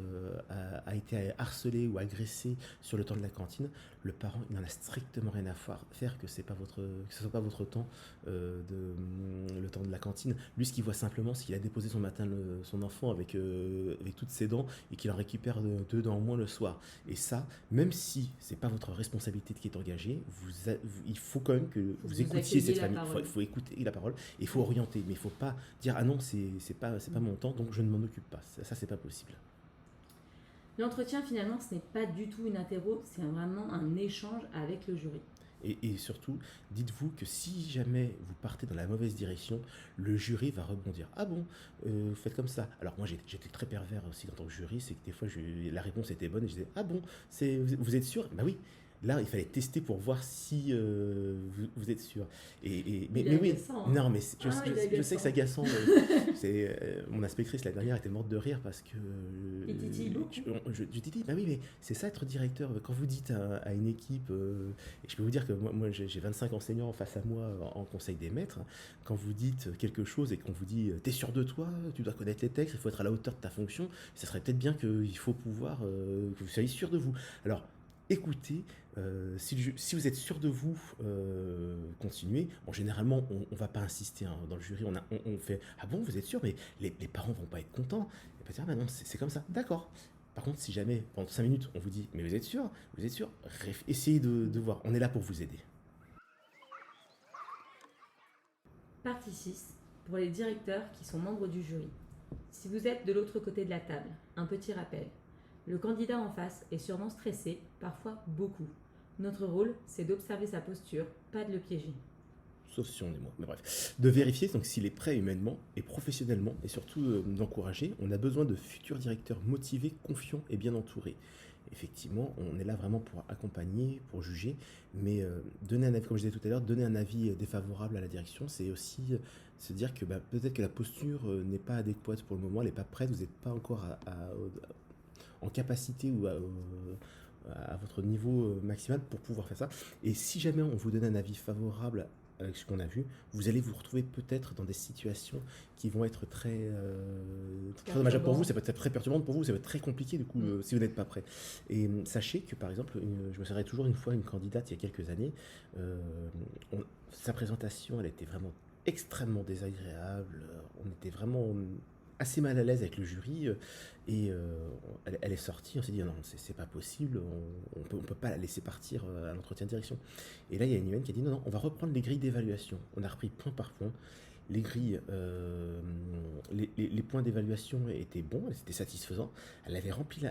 a été harcelé ou agressé sur le temps de la cantine, le parent, il n'en a strictement rien à faire que ce soit pas votre temps, le temps de la cantine. Lui, ce qu'il voit simplement, c'est qu'il a déposé son enfant avec toutes ses dents et qu'il en récupère deux dents en moins le soir. Et ça, même si c'est pas votre responsabilité qui est engagée, il faut quand même que vous écoutiez cette famille. Il faut écouter la parole et il faut orienter. Mais il ne faut pas dire ah non, c'est pas mon temps, donc je ne m'en occupe pas. Ça c'est pas possible. L'entretien, finalement, ce n'est pas du tout une interro, c'est vraiment un échange avec le jury. Et surtout, dites-vous que si jamais vous partez dans la mauvaise direction, le jury va rebondir. Ah bon, faites comme ça. Alors moi j'étais très pervers aussi en tant que jury, c'est que des fois la réponse était bonne et je disais ah bon, vous êtes sûr? Bah oui. Là, il fallait tester pour voir si vous êtes sûr. Mais oui, agaçant, hein. Non, mais je sais que c'est agaçant. Mon inspectrice, la dernière, était morte de rire parce que. Il titille beaucoup. Je titille, bah oui, mais c'est ça être directeur. Quand vous dites à une équipe, et je peux vous dire que moi j'ai 25 enseignants face à moi en conseil des maîtres, quand vous dites quelque chose et qu'on vous dit t'es sûr de toi, tu dois connaître les textes, il faut être à la hauteur de ta fonction, ça serait peut-être bien qu'il faut pouvoir, que vous soyez sûr de vous. Alors, écoutez, si vous êtes sûr de vous, continuez. Bon, généralement, on ne va pas insister hein, dans le jury. On fait ah bon, vous êtes sûr, mais les parents vont pas être contents. Ils vont dire ah bah non, c'est comme ça. D'accord. Par contre, si jamais pendant 5 minutes on vous dit mais vous êtes sûr, essayez de voir. On est là pour vous aider. Partie 6, pour les directeurs qui sont membres du jury. Si vous êtes de l'autre côté de la table, un petit rappel. Le candidat en face est sûrement stressé, parfois beaucoup. Notre rôle, c'est d'observer sa posture, pas de le piéger. Sauf si on est moi, mais bref. De vérifier donc s'il est prêt humainement et professionnellement, et surtout d'encourager. On a besoin de futurs directeurs motivés, confiants et bien entourés. Effectivement, on est là vraiment pour accompagner, pour juger, mais donner un avis, comme je disais tout à l'heure, donner un avis défavorable à la direction, c'est aussi se dire que peut-être que la posture n'est pas adéquate pour le moment, elle n'est pas prête, vous n'êtes pas encore en capacité ou à votre niveau maximal pour pouvoir faire ça. Et si jamais on vous donne un avis favorable avec ce qu'on a vu, vous allez vous retrouver peut-être dans des situations qui vont être très dommageables pour vous, ça peut être très perturbant pour vous, ça peut être très compliqué du coup si vous n'êtes pas prêt. Et sachez que par exemple, je me souviendrai toujours une fois une candidate il y a quelques années, sa présentation elle était vraiment extrêmement désagréable, on était vraiment assez mal à l'aise avec le jury et elle est sortie, on s'est dit non, c'est pas possible, on peut pas la laisser partir à l'entretien de direction. Et là il y a une humaine qui a dit non, on va reprendre les grilles d'évaluation. On a repris point par point. Les grilles, les points d'évaluation étaient bons, c'était satisfaisant. Elle avait rempli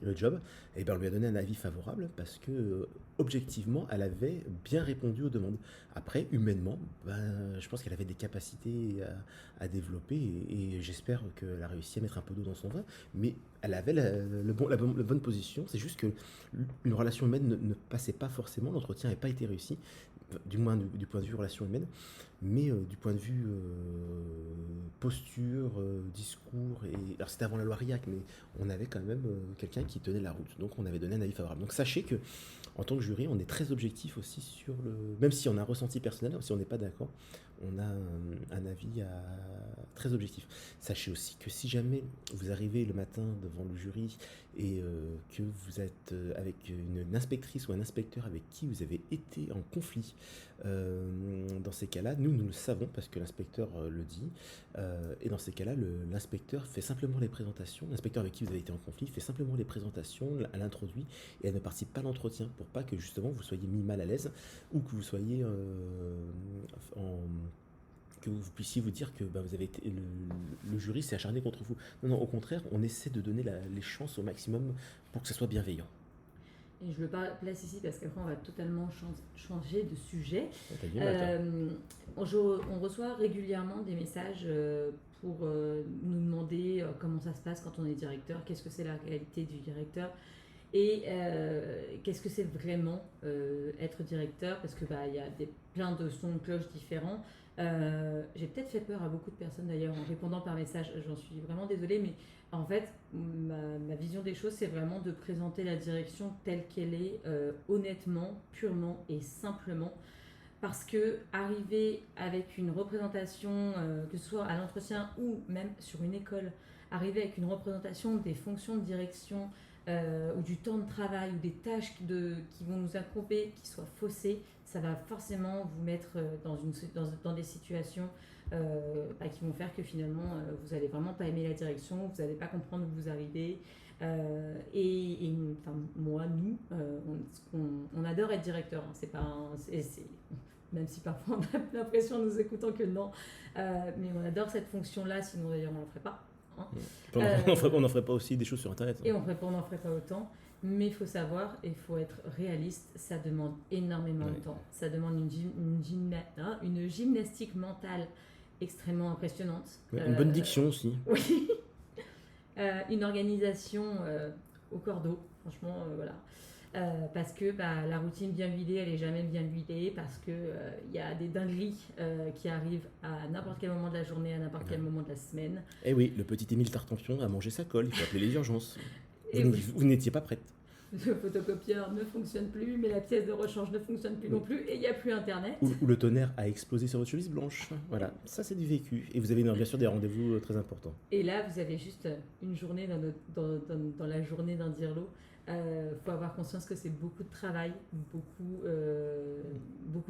le job, et ben on lui a donné un avis favorable parce que objectivement, elle avait bien répondu aux demandes. Après, humainement, je pense qu'elle avait des capacités à développer et j'espère qu'elle a réussi à mettre un peu d'eau dans son vin. Mais elle avait la bonne position. C'est juste que une relation humaine ne passait pas forcément, l'entretien n'avait pas été réussi, du moins du point de vue relation humaine. Mais du point de vue posture, discours, alors c'était avant la loi RIAC, mais on avait quand même quelqu'un qui tenait la route, donc on avait donné un avis favorable. Donc sachez que en tant que jury, on est très objectif aussi sur même si on a un ressenti personnel, si on n'est pas d'accord, on a un avis très objectif. Sachez aussi que si jamais vous arrivez le matin devant le jury et que vous êtes avec une inspectrice ou un inspecteur avec qui vous avez été en conflit, dans ces cas-là, nous le savons parce que l'inspecteur le dit, et dans ces cas-là, l'inspecteur fait simplement les présentations, l'inspecteur avec qui vous avez été en conflit fait simplement les présentations, elle introduit et elle ne participe pas à l'entretien pour pas que justement vous soyez mis mal à l'aise ou que vous soyez que vous puissiez vous dire que vous avez été, le jury s'est acharné contre vous. Non, au contraire, on essaie de donner les chances au maximum pour que ça soit bienveillant. Et je le place ici parce qu'après on va totalement changer de sujet. On reçoit régulièrement des messages pour nous demander comment ça se passe quand on est directeur, qu'est-ce que c'est la réalité du directeur et qu'est-ce que c'est vraiment être directeur, parce que y a plein de sons de cloche différents. J'ai peut-être fait peur à beaucoup de personnes d'ailleurs en répondant par message, j'en suis vraiment désolée, mais en fait, ma vision des choses, c'est vraiment de présenter la direction telle qu'elle est, honnêtement, purement et simplement. Parce que arriver avec une représentation, que ce soit à l'entretien ou même sur une école, arriver avec une représentation des fonctions de direction ou du temps de travail ou des tâches qui vont nous incomber, qui soient faussées, ça va forcément vous mettre dans des situations qui vont faire que finalement vous n'allez vraiment pas aimer la direction, vous n'allez pas comprendre où vous arrivez. Moi, nous, on adore être directeur. Hein. C'est pas même si parfois on a l'impression en nous écoutant que non, mais on adore cette fonction-là, sinon d'ailleurs on n'en ferait pas. Hein. On n'en ferait pas aussi des choses sur Internet. Hein. Et on n'en ferait pas autant, mais il faut savoir, et il faut être réaliste, ça demande énormément de temps. Ça demande une gymnastique mentale extrêmement impressionnante. Une bonne diction aussi. Oui. Une organisation au cordeau, franchement, voilà. Parce que la routine bien huilée, elle est jamais bien huilée, parce que y a des dingueries qui arrivent à n'importe quel moment de la journée, à n'importe quel moment de la semaine. Eh oui, le petit Émile Tartampion a mangé sa colle, il faut appeler les urgences. Et vous n'étiez pas prête. Le photocopieur ne fonctionne plus, mais la pièce de rechange ne fonctionne plus non plus, et il n'y a plus Internet. Ou le tonnerre a explosé sur votre chemise blanche. Voilà, ça c'est du vécu. Et vous avez bien sûr des rendez-vous très importants. Et là, vous avez juste une journée dans la journée d'un dirlo. Faut avoir conscience que c'est beaucoup de travail, beaucoup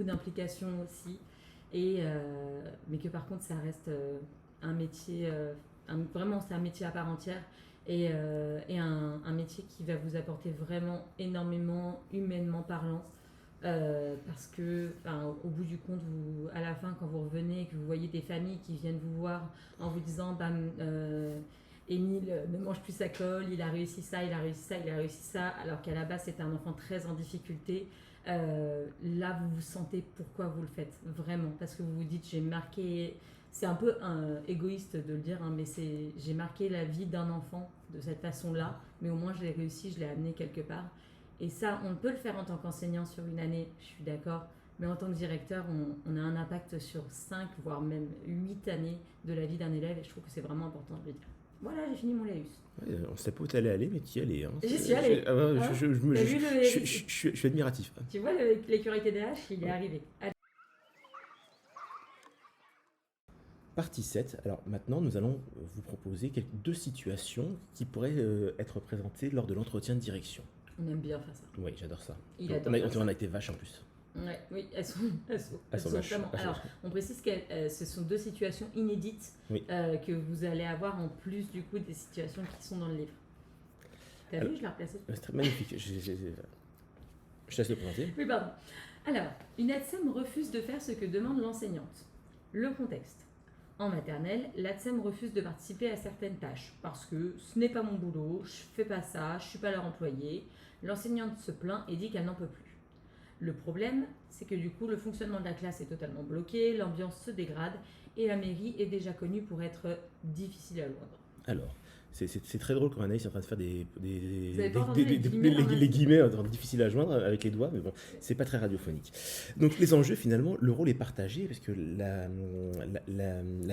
d'implications aussi, mais que par contre ça reste un métier, vraiment c'est un métier à part entière, et un métier qui va vous apporter vraiment énormément humainement parlant, parce que au bout du compte, à la fin quand vous revenez et que vous voyez des familles qui viennent vous voir en vous disant Émile ne mange plus sa colle, il a réussi ça, il a réussi ça, il a réussi ça, alors qu'à la base c'était un enfant très en difficulté. Là, vous vous sentez pourquoi vous le faites, vraiment, parce que vous vous dites, j'ai marqué, c'est un peu égoïste de le dire, hein, mais j'ai marqué la vie d'un enfant de cette façon-là, mais au moins je l'ai réussi, je l'ai amené quelque part. Et ça, on peut le faire en tant qu'enseignant sur une année, je suis d'accord, mais en tant que directeur, on a un impact sur 5, voire même 8 années de la vie d'un élève, et je trouve que c'est vraiment important de le dire. Voilà, j'ai fini mon laïus. Ouais, on ne sait pas où t'allais aller, mais tu y allais. Hein. J'y suis allée. Je suis admiratif. Tu vois, l'écureuil TDAH, il est arrivé. Allez. Partie 7. Alors maintenant, nous allons vous proposer deux situations qui pourraient être présentées lors de l'entretien de direction. On aime bien faire ça. Oui, j'adore ça. On a été vaches en plus. Ouais, oui, elles sont vraiment. Alors, on précise que ce sont deux situations inédites que vous allez avoir en plus du coup des situations qui sont dans le livre. T'as vu, je l'ai replacé. C'est très magnifique. Je laisse le présenter. Oui, pardon. Alors, une ATSEM refuse de faire ce que demande l'enseignante. Le contexte. En maternelle, l'ATSEM refuse de participer à certaines tâches parce que ce n'est pas mon boulot, je fais pas ça, je suis pas leur employé. L'enseignante se plaint et dit qu'elle n'en peut plus. Le problème, c'est que du coup, le fonctionnement de la classe est totalement bloqué, l'ambiance se dégrade et la mairie est déjà connue pour être difficile à joindre. Alors, c'est très drôle quand Anaïs est en train de faire les guillemets, guillemets difficiles à joindre avec les doigts, mais bon, c'est pas très radiophonique. Donc les enjeux, finalement, le rôle est partagé parce que la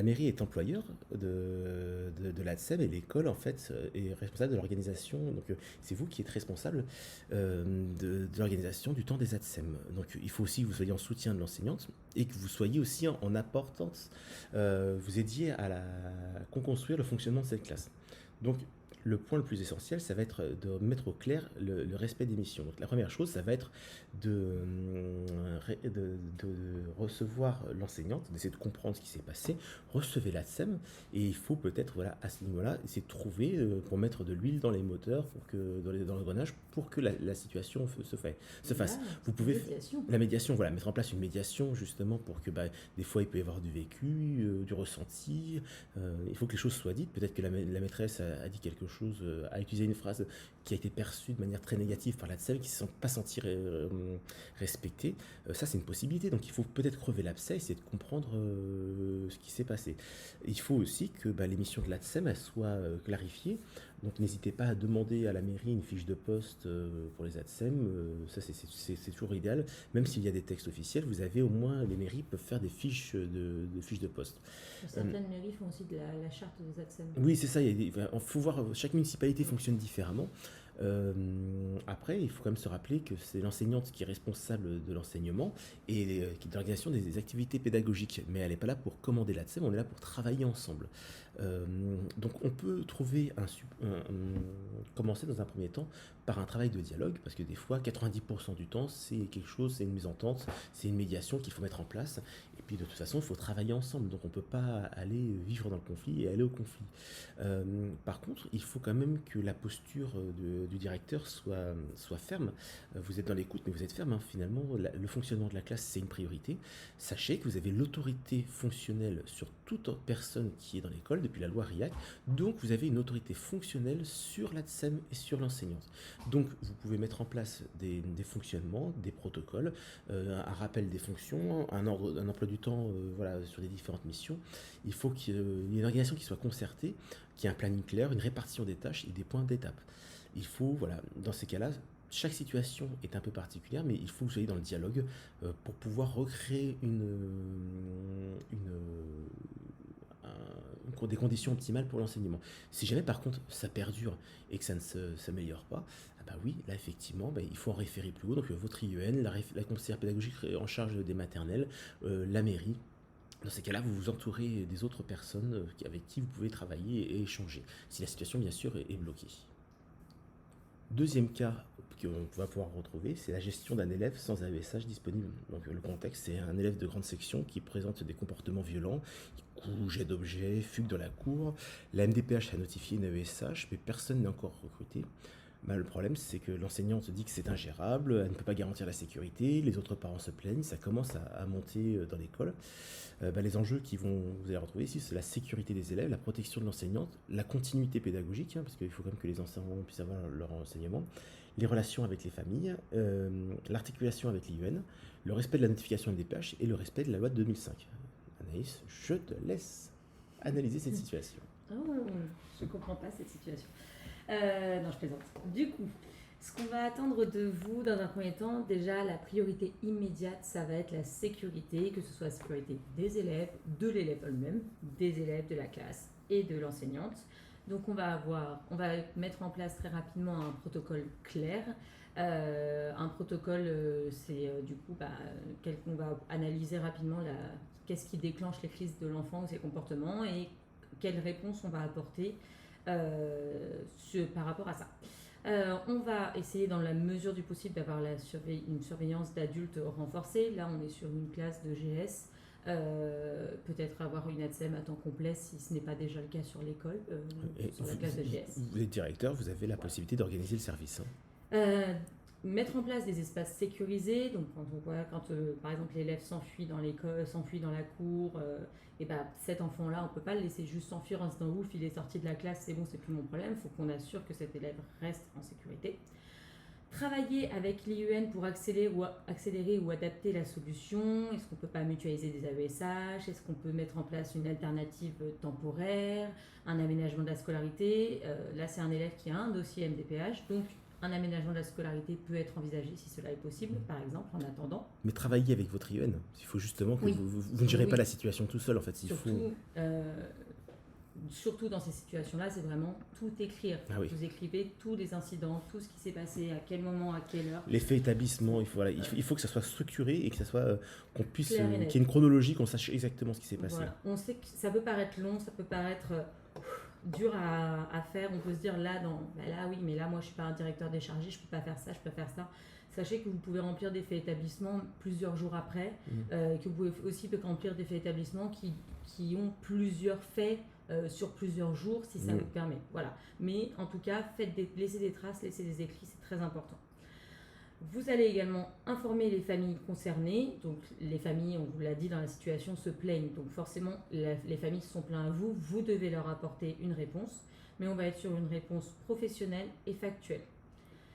mairie est employeur de l'ATSEM et l'école, en fait, est responsable de l'organisation. Donc c'est vous qui êtes responsable de l'organisation du temps des ATSEM. Donc il faut aussi que vous soyez en soutien de l'enseignante et que vous soyez aussi en importance, vous aidiez à construire le fonctionnement de cette classe. Donc, le point le plus essentiel, ça va être de mettre au clair le respect des missions. Donc, la première chose, ça va être de recevoir l'enseignante, d'essayer de comprendre ce qui s'est passé, recevez l'ATSEM, et il faut peut-être, à ce niveau-là, essayer de trouver, pour mettre de l'huile dans les moteurs, dans l'engrenage, pour que la situation se fasse. Vous pouvez la médiation, mettre en place une médiation, justement, pour que des fois, il peut y avoir du vécu, du ressenti, il faut que les choses soient dites. Peut-être que la maîtresse a dit quelque chose, a utilisé une phrase qui a été perçu de manière très négative par l'ADSEM, qui ne se sont pas sentis respectés. Ça, c'est une possibilité. Donc, il faut peut-être crever l'abcès, essayer de comprendre ce qui s'est passé. Il faut aussi que les missions de l'ADSEM elles soient clarifiées. Donc, n'hésitez pas à demander à la mairie une fiche de poste pour les ADSEM. Ça, c'est toujours idéal. Même s'il y a des textes officiels, vous avez au moins, les mairies peuvent faire des fiches de poste. Certaines mairies font aussi de la charte des ADSEM. Oui, c'est ça. Il faut voir, chaque municipalité fonctionne différemment. Après, il faut quand même se rappeler que c'est l'enseignante qui est responsable de l'enseignement et qui est de l'organisation des activités pédagogiques. Mais elle n'est pas là pour commander l'ADSEM, on est là pour travailler ensemble. Donc on peut trouver commencer dans un premier temps par un travail de dialogue, parce que des fois, 90% du temps, c'est quelque chose, c'est une mésentente, c'est une médiation qu'il faut mettre en place. Et puis de toute façon, il faut travailler ensemble. Donc on ne peut pas aller vivre dans le conflit et aller au conflit. Par contre, il faut quand même que la posture du directeur soit ferme. Vous êtes dans l'écoute, mais vous êtes ferme. Finalement, le fonctionnement de la classe, c'est une priorité. Sachez que vous avez l'autorité fonctionnelle sur toute personne qui est dans l'école, depuis la loi RIAC. Donc, vous avez une autorité fonctionnelle sur l'ADSEM et sur l'enseignante. Donc, vous pouvez mettre en place des fonctionnements, des protocoles, un rappel des fonctions, un emploi du temps sur les différentes missions. Il faut qu'il y ait une organisation qui soit concertée, qui ait un planning clair, une répartition des tâches et des points d'étape. Il faut, dans ces cas-là, chaque situation est un peu particulière, mais il faut que vous soyez dans le dialogue pour pouvoir recréer des conditions optimales pour l'enseignement. Si jamais par contre ça perdure et que ça ne s'améliore pas, oui, là effectivement, il faut en référer plus haut. Donc votre IEN, la conseillère pédagogique en charge des maternelles, la mairie. Dans ces cas-là, vous vous entourez des autres personnes avec qui vous pouvez travailler et échanger, si la situation bien sûr est bloquée. Deuxième cas qu'on va pouvoir retrouver, c'est la gestion d'un élève sans AESH disponible. Donc le contexte, c'est un élève de grande section qui présente des comportements violents, coups, jets d'objets, fugue dans la cour. La MDPH a notifié une AESH, mais personne n'est encore recruté. Le problème, c'est que l'enseignante dit que c'est ingérable, elle ne peut pas garantir la sécurité, les autres parents se plaignent, ça commence à monter dans l'école. Les enjeux vous allez retrouver ici, c'est la sécurité des élèves, la protection de l'enseignante, la continuité pédagogique, parce qu'il faut quand même que les enseignants puissent avoir leur enseignement, les relations avec les familles, l'articulation avec l'IEN, le respect de la notification MDPH et le respect de la loi de 2005. Anaïs, je te laisse analyser cette situation. Oh, je ne comprends pas cette situation. Non, je plaisante. Du coup, ce qu'on va attendre de vous dans un premier temps, déjà la priorité immédiate, ça va être la sécurité, que ce soit la sécurité des élèves, de l'élève elle-même, des élèves de la classe et de l'enseignante. Donc on va mettre en place très rapidement un protocole clair. Un protocole, c'est du coup, on va analyser rapidement qu'est-ce qui déclenche les crises de l'enfant ou ses comportements et quelles réponses on va apporter par rapport à ça. On va essayer dans la mesure du possible d'avoir une surveillance d'adultes renforcée. Là, on est sur une classe de GS. Peut-être avoir une ADSEM à temps complet si ce n'est pas déjà le cas sur l'école, sur la classe de GS. Vous êtes directeur, vous avez la possibilité d'organiser le service. Mettre en place des espaces sécurisés, donc quand on voit par exemple l'élève s'enfuit dans l'école, s'enfuit dans la cour, cet enfant-là, on ne peut pas le laisser juste s'enfuir en se disant ouf, il est sorti de la classe, c'est bon, c'est plus mon problème, il faut qu'on assure que cet élève reste en sécurité. Travailler avec l'IEN pour accélérer ou adapter la solution. Est-ce qu'on ne peut pas mutualiser des AESH? Est-ce qu'on peut mettre en place une alternative temporaire, un aménagement de la scolarité? Là, c'est un élève qui a un dossier MDPH, donc un aménagement de la scolarité peut être envisagé si cela est possible, par exemple, en attendant. Mais travailler avec votre IEN, il faut justement que vous ne gérez pas la situation tout seul, en fait. Surtout dans ces situations-là, c'est vraiment tout écrire. Vous écrivez tous les incidents, tout ce qui s'est passé, à quel moment, à quelle heure. L'effet établissement, il faut que ça soit structuré et que ça soit qu'on puisse, qu'il y ait une chronologie, qu'on sache exactement ce qui s'est passé. On sait que ça peut paraître long, ça peut paraître dur à faire. On peut se dire là, oui, mais là, moi, je suis pas un directeur déchargé, je peux pas faire ça, je peux faire ça. Sachez que vous pouvez remplir des faits établissements plusieurs jours après, que vous pouvez aussi remplir des faits établissements qui ont plusieurs faits sur plusieurs jours, si ça vous permet. Voilà. Mais en tout cas, laissez des traces, laissez des écrits, c'est très important. Vous allez également informer les familles concernées. Donc les familles, on vous l'a dit, dans la situation se plaignent. Donc forcément, les familles se sont plaintes à vous. Vous devez leur apporter une réponse. mais on va être sur une réponse professionnelle et factuelle.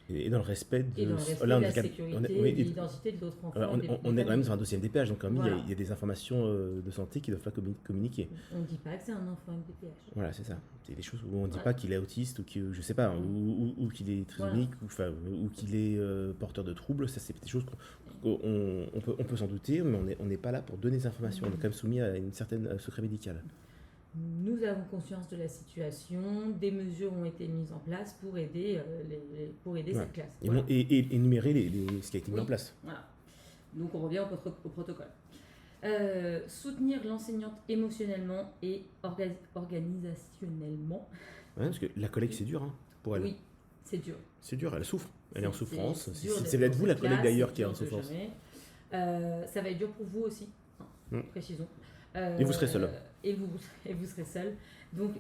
Et dans le respect Et de... dans le respect là, de on la est quand même- sécurité, on est- de oui, l'identité de l'autre enfant. on, des on est quand même familles. sur un dossier MDPH, donc quand même, Voilà. il y a des informations de santé qui doivent pas communiquer. On ne dit pas que c'est un enfant MDPH. Voilà, c'est ça. C'est des choses où on ne dit Voilà. pas qu'il est autiste ou que je sais pas, ou qu'il est trisomique, ou qu'il est porteur de troubles. Ça, c'est des choses on peut s'en douter, mais on n'est pas là pour donner des informations. On est quand même soumis à une certaine secret médical. Nous avons conscience de la situation, des mesures ont été mises en place pour aider, cette classe. Et, Voilà. et énumérer ce qui a été mis en place. Voilà. Donc on revient au protocole. Soutenir l'enseignante émotionnellement et organisationnellement. Ouais, parce que la collègue, c'est dur hein, pour elle. Oui, c'est dur. C'est dur, elle souffre. Elle est en souffrance. C'est dur C'est d'être peut-être vous, dans la cette collègue classe, d'ailleurs, c'est qui est en dur de souffrance. jamais. Ça va être dur pour vous aussi, précisons. Et vous serez seul. Et vous serez seul. Donc,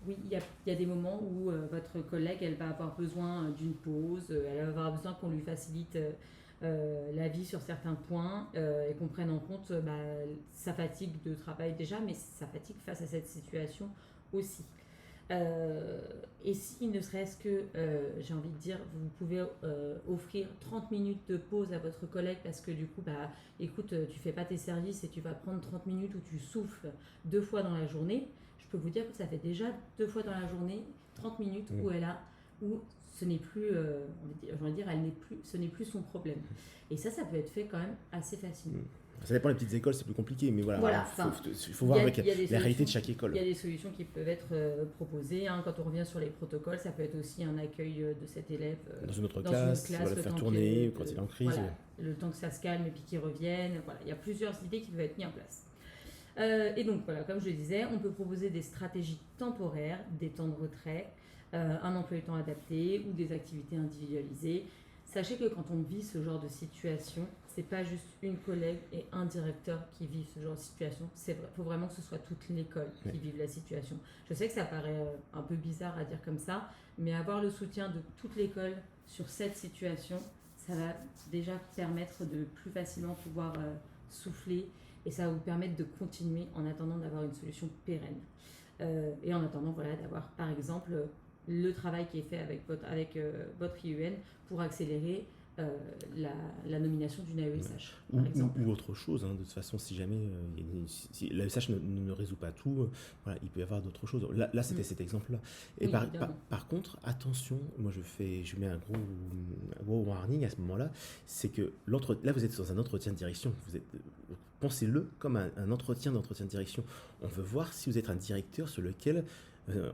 oui, il y a des moments où votre collègue, elle va avoir besoin d'une pause, elle va avoir besoin qu'on lui facilite la vie sur certains points et qu'on prenne en compte sa fatigue de travail déjà, mais sa fatigue face à cette situation aussi. Et si ne serait-ce que, j'ai envie de dire, vous pouvez offrir 30 minutes de pause à votre collègue parce que du coup, écoute, tu fais pas tes services et tu vas prendre 30 minutes où tu souffles 2 fois dans la journée, je peux vous dire que ça fait déjà 2 fois dans la journée 30 minutes où ce n'est plus, ce n'est plus son problème. Et ça peut être fait quand même assez facilement. Ça dépend des petites écoles, c'est plus compliqué, mais voilà, il faut voir avec la réalité de chaque école. Il y a des solutions qui peuvent être proposées. Quand on revient sur les protocoles, ça peut être aussi un accueil de cet élève dans une autre classe, le faire tourner quand il est en crise. Voilà, le temps que ça se calme et puis qu'il revienne. Voilà, il y a plusieurs idées qui peuvent être mises en place. Et donc, voilà, comme je le disais, on peut proposer des stratégies temporaires, des temps de retrait, un emploi du temps adapté ou des activités individualisées. Sachez que quand on vit ce genre de situation, c'est pas juste une collègue et un directeur qui vivent ce genre de situation. Il faut vraiment que ce soit toute l'école qui vive la situation. Je sais que ça paraît un peu bizarre à dire comme ça, mais avoir le soutien de toute l'école sur cette situation, ça va déjà permettre de plus facilement pouvoir souffler et ça va vous permettre de continuer en attendant d'avoir une solution pérenne. Et en attendant d'avoir par exemple le travail qui est fait avec votre IUN pour accélérer la nomination d'une AESH, par exemple. Ou autre chose, de toute façon, si jamais si l'AESH ne résout pas tout, il peut y avoir d'autres choses. Là c'était cet exemple-là. Et Oui, par contre, attention, moi je mets un gros warning à ce moment-là, c'est que là vous êtes dans un entretien de direction, pensez-le comme un entretien de direction. On veut voir si vous êtes un directeur sur lequel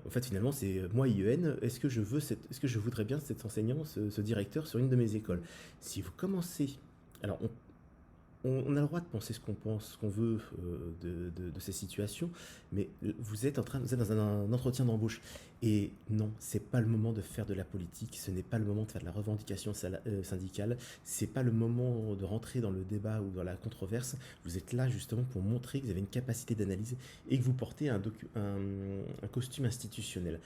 en fait, finalement, c'est moi, IEN, est-ce que je voudrais bien cet enseignant, ce directeur sur une de mes écoles? Si vous commencez... Alors, on a le droit de penser ce qu'on pense, ce qu'on veut de ces situations, mais vous êtes dans un entretien d'embauche. Et non, c'est pas le moment de faire de la politique, ce n'est pas le moment de faire de la revendication syndicale, c'est pas le moment de rentrer dans le débat ou dans la controverse. Vous êtes là justement pour montrer que vous avez une capacité d'analyse et que vous portez un costume institutionnel.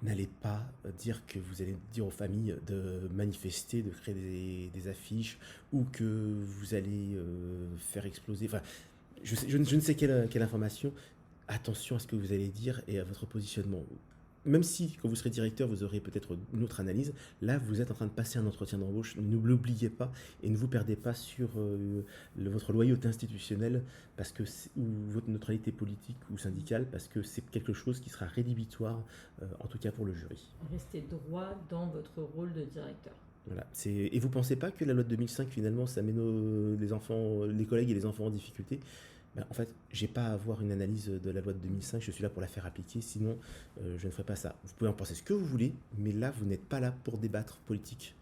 N'allez pas dire que vous allez dire aux familles de manifester, de créer des affiches ou que vous allez faire exploser. Enfin, je ne sais quelle information. Attention à ce que vous allez dire et à votre positionnement. Même si, quand vous serez directeur, vous aurez peut-être une autre analyse, là, vous êtes en train de passer un entretien d'embauche. Ne l'oubliez pas et ne vous perdez pas sur votre loyauté institutionnelle ou votre neutralité politique ou syndicale, parce que c'est quelque chose qui sera rédhibitoire, en tout cas pour le jury. Restez droit dans votre rôle de directeur. Voilà. Et vous ne pensez pas que la loi de 2005, finalement, ça met les collègues et les enfants en difficulté? En fait, je n'ai pas à avoir une analyse de la loi de 2005, je suis là pour la faire appliquer, sinon je ne ferai pas ça. Vous pouvez en penser ce que vous voulez, mais là, vous n'êtes pas là pour débattre politique.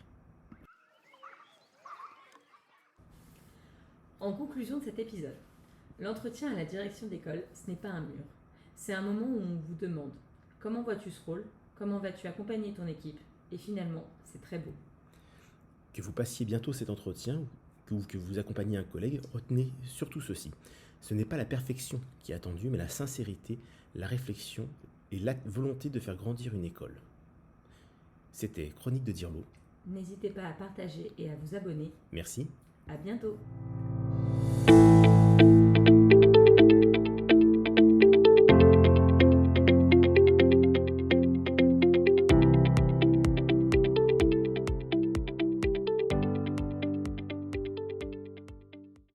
En conclusion de cet épisode, l'entretien à la direction d'école, ce n'est pas un mur. C'est un moment où on vous demande comment vois-tu ce rôle, comment vas-tu accompagner ton équipe, et finalement, c'est très beau. Que vous passiez bientôt cet entretien, ou que vous accompagnez un collègue, retenez surtout ceci. Ce n'est pas la perfection qui est attendue, mais la sincérité, la réflexion et la volonté de faire grandir une école. C'était Chronique de Dirlo. N'hésitez pas à partager et à vous abonner. Merci. À bientôt.